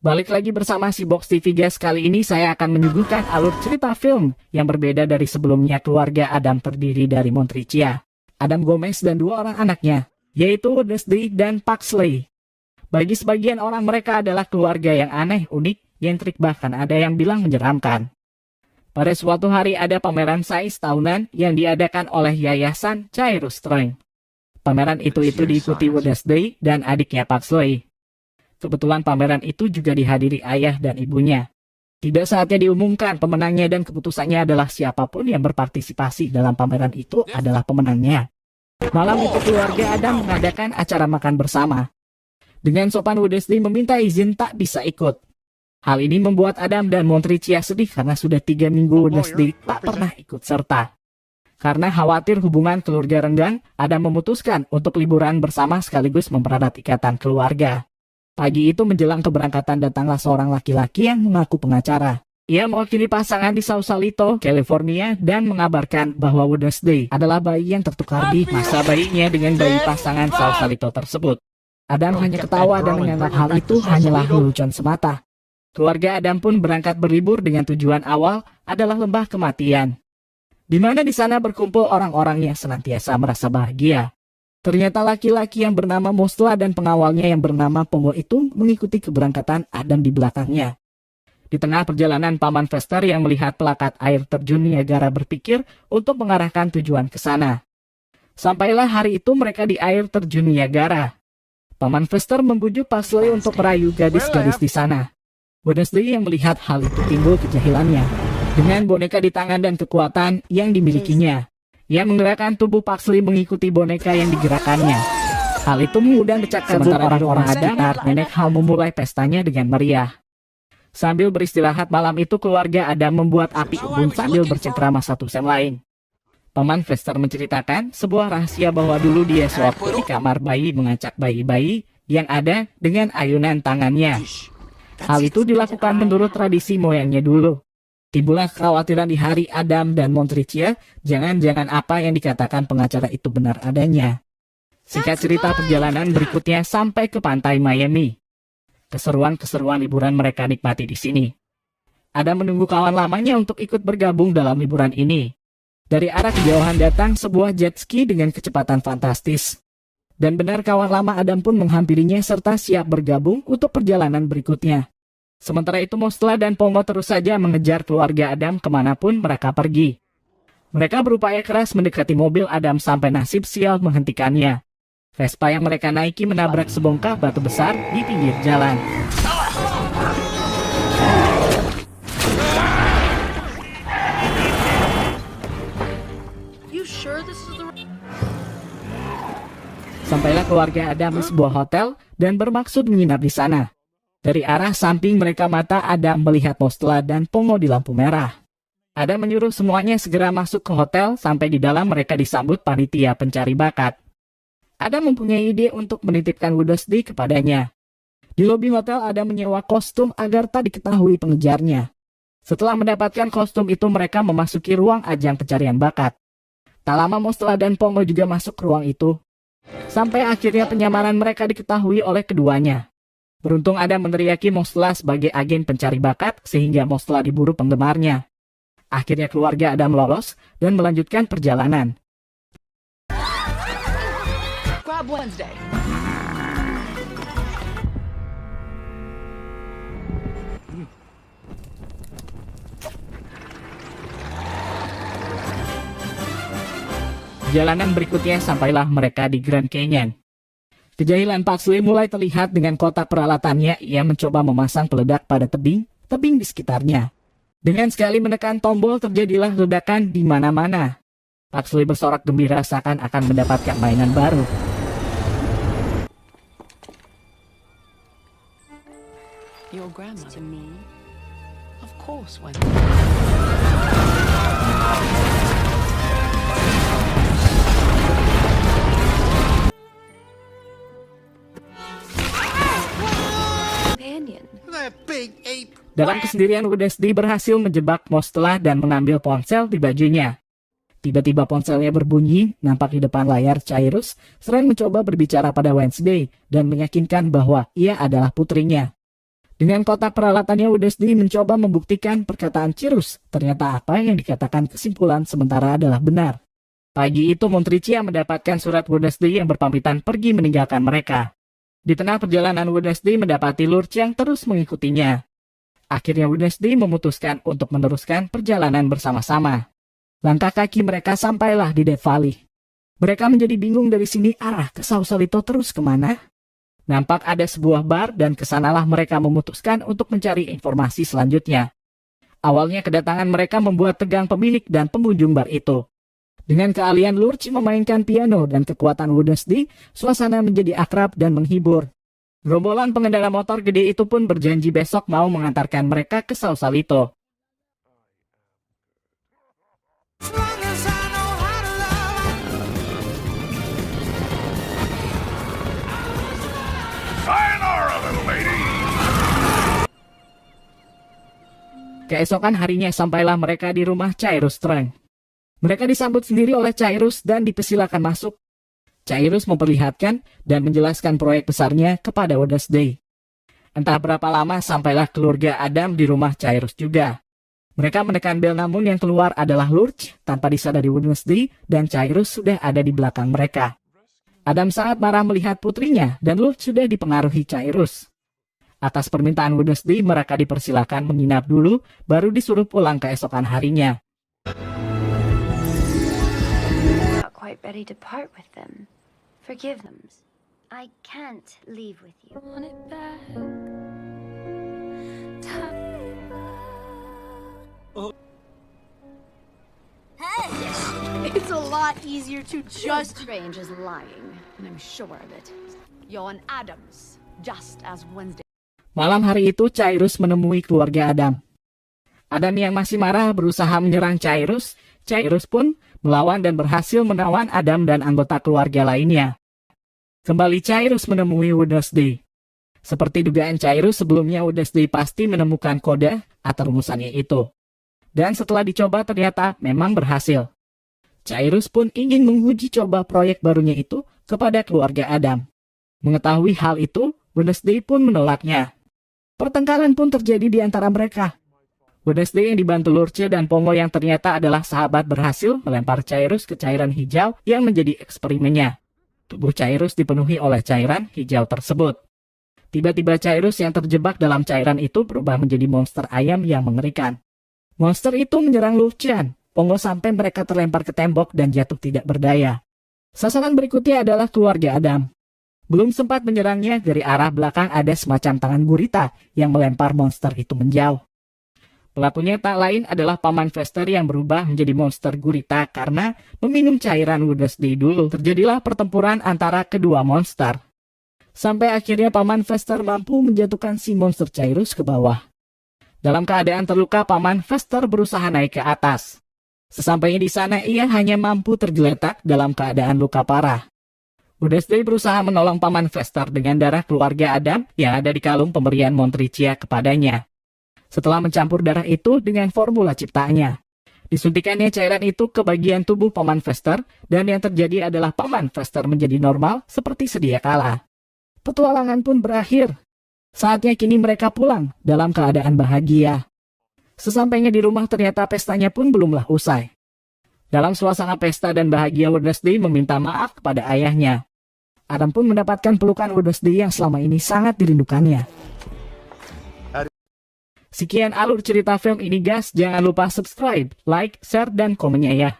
Balik lagi bersama si Box TV guys. Kali ini saya akan menyuguhkan alur cerita film yang berbeda dari sebelumnya. Keluarga Adam terdiri dari Montricia, Adam Gomez dan dua orang anaknya, yaitu Wednesday dan Pugsley. Bagi sebagian orang mereka adalah keluarga yang aneh, unik, nyentrik, bahkan ada yang bilang menyeramkan. Pada suatu hari ada pameran sains tahunan yang diadakan oleh Yayasan Cyrus Strength. Pameran itu diikuti Wednesday dan adiknya Pugsley. Kebetulan pameran itu juga dihadiri ayah dan ibunya. Tiba saatnya diumumkan pemenangnya dan keputusannya adalah siapapun yang berpartisipasi dalam pameran itu adalah pemenangnya. Malam itu keluarga Adam mengadakan acara makan bersama. Dengan sopan Wednesday meminta izin tak bisa ikut. Hal ini membuat Adam dan Montricia sedih karena sudah 3 minggu Wednesday tak pernah ikut serta. Karena khawatir hubungan keluarga renggang, Adam memutuskan untuk liburan bersama sekaligus mempererat ikatan keluarga. Pagi itu menjelang keberangkatan datanglah seorang laki-laki yang mengaku pengacara. Ia mewakili pasangan di Sausalito, California dan mengabarkan bahwa Wednesday adalah bayi yang tertukar di masa bayinya dengan bayi pasangan Sausalito tersebut. Adam hanya ketawa dan menganggap hal itu hanyalah lelucon semata. Keluarga Adam pun berangkat berlibur dengan tujuan awal adalah lembah kematian, di mana di sana berkumpul orang-orang yang senantiasa merasa bahagia. Ternyata laki-laki yang bernama Mostla dan pengawalnya yang bernama Pongo itu mengikuti keberangkatan Adam di belakangnya. Di tengah perjalanan, Paman Vester yang melihat pelakat air terjun Niagara berpikir untuk mengarahkan tujuan ke sana. Sampailah hari itu mereka di air terjun Niagara. Paman Vester membujuk Pugsley untuk merayu gadis-gadis di sana. Wednesday yang melihat hal itu timbul kejahilannya. Dengan boneka di tangan dan kekuatan yang dimilikinya, ia menggerakkan tubuh Pugsley mengikuti boneka yang digerakkannya. Hal itu mengundang decak sementara orang-orang sekitar. Nenek Hal memulai pestanya dengan meriah. Sambil beristirahat malam itu, keluarga Adam membuat api unggun sambil bercengkrama satu sama lain. Paman Vester menceritakan sebuah rahasia bahwa dulu dia sewaktu di kamar bayi mengacak bayi-bayi yang ada dengan ayunan tangannya. Hal itu dilakukan menurut tradisi moyangnya dulu. Timbullah kekhawatiran di hari Adam dan Montricia, jangan-jangan apa yang dikatakan pengacara itu benar adanya. Singkat cerita, perjalanan berikutnya sampai ke pantai Miami. Keseruan-keseruan liburan mereka nikmati di sini. Adam menunggu kawan lamanya untuk ikut bergabung dalam liburan ini. Dari arah kejauhan datang sebuah jet ski dengan kecepatan fantastis. Dan benar kawan lama Adam pun menghampirinya serta siap bergabung untuk perjalanan berikutnya. Sementara itu Mostla dan Pongo terus saja mengejar keluarga Adam kemanapun mereka pergi. Mereka berupaya keras mendekati mobil Adam sampai nasib sial menghentikannya. Vespa yang mereka naiki menabrak sebongkah batu besar di pinggir jalan. Sampailah keluarga Adam di sebuah hotel dan bermaksud menginap di sana. Dari arah samping mereka mata Adam melihat Mostla dan Pongo di lampu merah. Adam menyuruh semuanya segera masuk ke hotel. Sampai di dalam mereka disambut panitia pencari bakat. Adam mempunyai ide untuk menitipkan Wednesday kepadanya. Di lobi hotel Adam menyewa kostum agar tak diketahui pengejarnya. Setelah mendapatkan kostum itu mereka memasuki ruang ajang pencarian bakat. Tak lama Mostla dan Pongo juga masuk ke ruang itu. Sampai akhirnya penyamaran mereka diketahui oleh keduanya. Beruntung Adam meneriaki Mostla sebagai agen pencari bakat sehingga Mostla diburu penggemarnya. Akhirnya keluarga Adam lolos dan melanjutkan perjalanan. Grab Wednesday. Jalanan berikutnya sampailah mereka di Grand Canyon. Kejahilan Pugsley mulai terlihat dengan kotak peralatannya. Ia mencoba memasang peledak pada tebing di sekitarnya. Dengan sekali menekan tombol terjadilah ledakan di mana-mana. Pugsley bersorak gembira seakan akan mendapatkan mainan baru. Your grandma to me. Of course, when. Dalam kesendirian Wednesday berhasil menjebak Mostla dan mengambil ponsel di bajunya. Tiba-tiba ponselnya berbunyi, nampak di depan layar Cyrus, selain mencoba berbicara pada Wednesday dan meyakinkan bahwa ia adalah putrinya. Dengan kotak peralatannya, Wednesday mencoba membuktikan perkataan Cyrus. Ternyata apa yang dikatakan kesimpulan sementara adalah benar. Pagi itu Montricia mendapatkan surat Wednesday yang berpamitan pergi meninggalkan mereka. Di tengah perjalanan, Wednesday mendapati Lurch yang terus mengikutinya. Akhirnya Wednesday memutuskan untuk meneruskan perjalanan bersama-sama. Langkah kaki mereka sampailah di Death Valley. Mereka menjadi bingung dari sini arah ke Sausalito terus kemana? Nampak ada sebuah bar dan kesanalah mereka memutuskan untuk mencari informasi selanjutnya. Awalnya kedatangan mereka membuat tegang pemilik dan pengunjung bar itu. Dengan keahlian Lurch memainkan piano dan kekuatan Wednesday, suasana menjadi akrab dan menghibur. Gerombolan pengendara motor gede itu pun berjanji besok mau mengantarkan mereka ke Sausalito. Keesokan harinya sampailah mereka di rumah Cyrus Strang. Mereka disambut sendiri oleh Cyrus dan dipersilakan masuk. Cyrus memperlihatkan dan menjelaskan proyek besarnya kepada Wednesday. Entah berapa lama sampailah keluarga Adam di rumah Cyrus juga. Mereka menekan bel namun yang keluar adalah Lurch tanpa disadari Wednesday dan Cyrus sudah ada di belakang mereka. Adam sangat marah melihat putrinya dan Lurch sudah dipengaruhi Cyrus. Atas permintaan Wednesday, mereka dipersilakan menginap dulu, baru disuruh pulang keesokan harinya. Not quite ready to part with them. Forgive them. I can't leave with you. Want it back. It's a lot easier to just Strange is lying, and I'm sure of it. You're an Adams, just as Wednesday. Malam hari itu, Cyrus menemui keluarga Adam. Adam yang masih marah berusaha menyerang Cyrus. Cyrus pun melawan dan berhasil menawan Adam dan anggota keluarga lainnya. Kembali Cyrus menemui Wednesday. Seperti dugaan Cyrus sebelumnya, Wednesday pasti menemukan kode atau rumusannya itu. Dan setelah dicoba ternyata memang berhasil. Cyrus pun ingin menguji coba proyek barunya itu kepada keluarga Adam. Mengetahui hal itu, Wednesday pun menolaknya. Pertengkaran pun terjadi di antara mereka. Wednesday yang dibantu Lurch dan Pongo yang ternyata adalah sahabat berhasil melempar Cyrus ke cairan hijau yang menjadi eksperimennya. Tubuh Cyrus dipenuhi oleh cairan hijau tersebut. Tiba-tiba Cyrus yang terjebak dalam cairan itu berubah menjadi monster ayam yang mengerikan. Monster itu menyerang Lurch dan Pongo sampai mereka terlempar ke tembok dan jatuh tidak berdaya. Sasaran berikutnya adalah keluarga Adam. Belum sempat menyerangnya, dari arah belakang ada semacam tangan gurita yang melempar monster itu menjauh. Pelakunya tak lain adalah Paman Fester yang berubah menjadi monster gurita karena meminum cairan Wednesday dulu. Terjadilah pertempuran antara kedua monster. Sampai akhirnya Paman Fester mampu menjatuhkan si monster Cyrus ke bawah. Dalam keadaan terluka, Paman Fester berusaha naik ke atas. Sesampainya di sana, ia hanya mampu tergeletak dalam keadaan luka parah. Wednesday berusaha menolong Paman Fester dengan darah keluarga Adam yang ada di kalung pemberian Montricia kepadanya. Setelah mencampur darah itu dengan formula ciptaannya, disuntikannya cairan itu ke bagian tubuh Paman Fester dan yang terjadi adalah Paman Fester menjadi normal seperti sedia kala. Petualangan pun berakhir. Saatnya kini mereka pulang dalam keadaan bahagia. Sesampainya di rumah ternyata pestanya pun belumlah usai. Dalam suasana pesta dan bahagia, Wednesday meminta maaf kepada ayahnya. Adam pun mendapatkan pelukan Wednesday yang selama ini sangat dirindukannya. Sekian alur cerita film ini guys, jangan lupa subscribe, like, share, dan komennya ya.